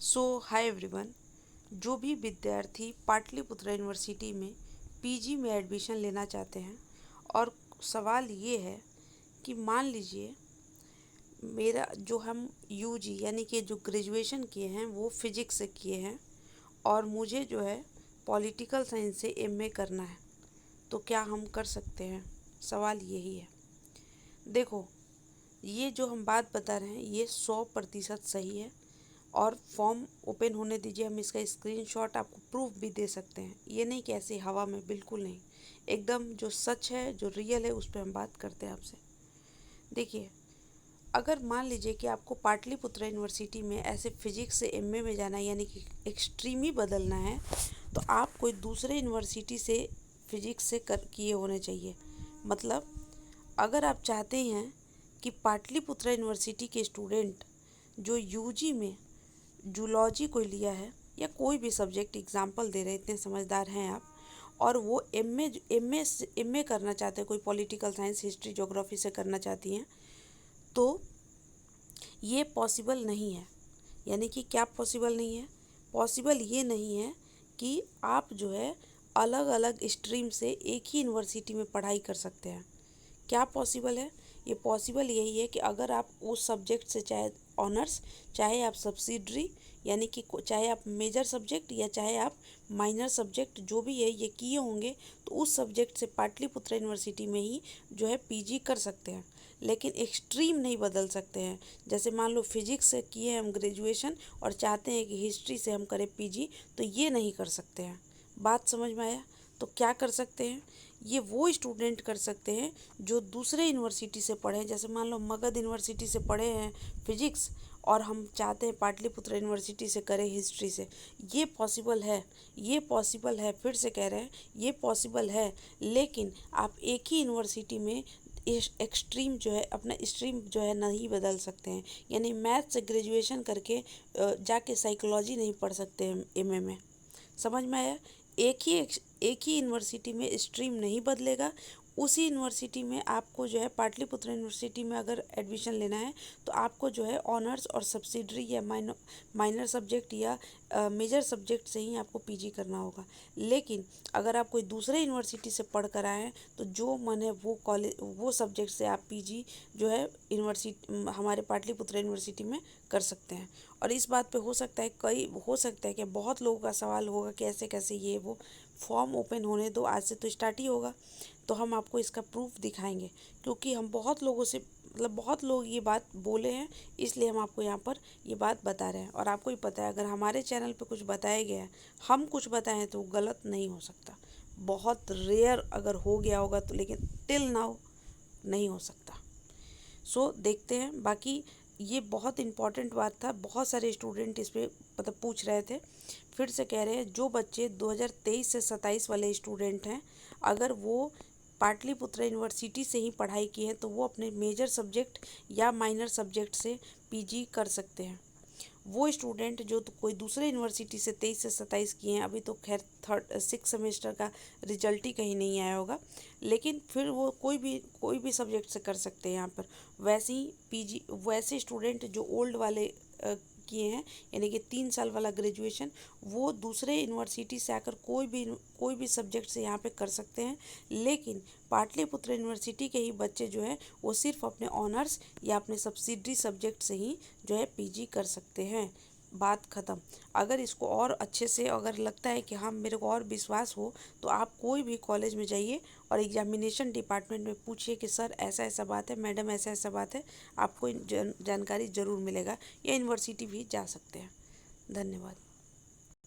Hi everyone. जो भी विद्यार्थी पाटलिपुत्र यूनिवर्सिटी में पीजी में एडमिशन लेना चाहते हैं, और सवाल ये है कि मान लीजिए मेरा जो हम यूजी यानी कि जो ग्रेजुएशन किए हैं वो फिजिक्स से किए हैं, और मुझे जो है पॉलिटिकल साइंस से एमए करना है, तो क्या हम कर सकते हैं? सवाल यही है। देखो, ये जो हम बात बता रहे हैं ये 100% सही है, और फॉर्म ओपन होने दीजिए। हम इसका स्क्रीनशॉट आपको प्रूफ भी दे सकते हैं। ये नहीं कि ऐसे हवा में, बिल्कुल नहीं। एकदम जो सच है, जो रियल है, उस पर हम बात करते हैं आपसे। देखिए, अगर मान लीजिए कि आपको पाटलिपुत्र यूनिवर्सिटी में ऐसे फिजिक्स से एमए में जाना है, यानी कि एक्सट्रीम ही बदलना है, तो आप कोई दूसरे यूनिवर्सिटी से फिजिक्स से किए होने चाहिए। मतलब अगर आप चाहते हैं कि पाटलिपुत्र यूनिवर्सिटी के स्टूडेंट जो यूजी में जूलॉजी कोई लिया है या कोई भी सब्जेक्ट, एग्जाम्पल दे रहे हैं, इतने समझदार हैं आप, और वो एमए करना चाहते हैं, कोई पॉलिटिकल साइंस, हिस्ट्री, ज्योग्राफी से करना चाहती हैं, तो ये पॉसिबल नहीं है। यानी कि क्या पॉसिबल नहीं है? पॉसिबल ये नहीं है कि आप जो है अलग अलग स्ट्रीम से एक ही यूनिवर्सिटी में पढ़ाई कर सकते हैं। क्या पॉसिबल है? ये पॉसिबल यही है कि अगर आप उस सब्जेक्ट से, चाहे ऑनर्स, चाहे आप सब्सिडरी यानी कि चाहे आप मेजर सब्जेक्ट या चाहे आप माइनर सब्जेक्ट, जो भी है ये किए होंगे, तो उस सब्जेक्ट से पाटलिपुत्र यूनिवर्सिटी में ही जो है पीजी कर सकते हैं। लेकिन एक्सट्रीम नहीं बदल सकते हैं। जैसे मान लो फिजिक्स से किए हम ग्रेजुएशन और चाहते हैं कि हिस्ट्री से हम करें पीजी, तो ये नहीं कर सकते हैं। बात समझ में आया? तो क्या कर सकते हैं? ये वो स्टूडेंट कर सकते हैं जो दूसरे यूनिवर्सिटी से पढ़े हैं। जैसे मान लो मगध यूनिवर्सिटी से पढ़े हैं फिजिक्स, और हम चाहते हैं पाटलिपुत्र यूनिवर्सिटी से करें हिस्ट्री से। ये पॉसिबल है, ये पॉसिबल है, फिर से कह रहे हैं ये पॉसिबल है। लेकिन आप एक ही यूनिवर्सिटी में एक्सट्रीम जो है, अपना स्ट्रीम जो है नहीं बदल सकते हैं। यानी मैथ से ग्रेजुएशन करके जाके साइकोलॉजी नहीं पढ़ सकते हैं एमए में। समझ में आया? एक ही यूनिवर्सिटी में स्ट्रीम नहीं बदलेगा। उसी यूनिवर्सिटी में आपको जो है पाटलिपुत्र यूनिवर्सिटी में अगर एडमिशन लेना है, तो आपको जो है ऑनर्स और सब्सिडरी या माइनर सब्जेक्ट या मेजर सब्जेक्ट से ही आपको पीजी करना होगा। लेकिन अगर आप कोई दूसरे यूनिवर्सिटी से पढ़ कर आए हैं, तो जो मन है वो कॉलेज, वो सब्जेक्ट से आप पीजी जो है हमारे पाटलिपुत्र यूनिवर्सिटी में कर सकते हैं। और इस बात पे हो सकता है कि बहुत लोगों का सवाल होगा कि ऐसे कैसे, ये वो। फॉर्म ओपन होने दो, आज से तो स्टार्ट ही होगा, तो हम आपको इसका प्रूफ दिखाएंगे। क्योंकि हम बहुत लोगों से, मतलब बहुत लोग ये बात बोले हैं, इसलिए हम आपको यहाँ पर ये बात बता रहे हैं। और आपको ही पता है, अगर हमारे चैनल पे कुछ बताया गया है, हम कुछ बताएं, तो वो गलत नहीं हो सकता। बहुत रेयर अगर हो गया होगा तो, लेकिन टिल नाउ नहीं हो सकता। देखते हैं। बाकी ये बहुत इम्पॉर्टेंट बात था, बहुत सारे स्टूडेंट इस पर मतलब पूछ रहे थे। फिर से कह रहे हैं, जो बच्चे 2023 से 27 वाले स्टूडेंट हैं, अगर वो पाटलिपुत्र यूनिवर्सिटी से ही पढ़ाई की है, तो वो अपने मेजर सब्जेक्ट या माइनर सब्जेक्ट से पीजी कर सकते हैं। वो स्टूडेंट जो तो कोई दूसरे यूनिवर्सिटी से 23 से 27 किए हैं, अभी तो खैर 6 सेमेस्टर का रिजल्ट ही कहीं नहीं आया होगा, लेकिन फिर वो कोई भी सब्जेक्ट से कर सकते हैं यहाँ पर। वैसे ही पीजी, वैसे स्टूडेंट जो ओल्ड वाले किए हैं, यानी कि 3 साल वाला ग्रेजुएशन, वो दूसरे यूनिवर्सिटी से आकर कोई भी सब्जेक्ट से यहाँ पे कर सकते हैं। लेकिन पाटलिपुत्र यूनिवर्सिटी के ही बच्चे जो हैं, वो सिर्फ अपने ऑनर्स या अपने सब्सिडरी सब्जेक्ट से ही जो है पीजी कर सकते हैं। बात ख़त्म। अगर इसको और अच्छे से अगर लगता है कि हाँ मेरे को और विश्वास हो, तो आप कोई भी कॉलेज में जाइए और एग्जामिनेशन डिपार्टमेंट में पूछिए कि सर ऐसा ऐसा बात है, मैडम ऐसा ऐसा बात है। आपको जानकारी ज़रूर मिलेगा, या यूनिवर्सिटी भी जा सकते हैं। धन्यवाद।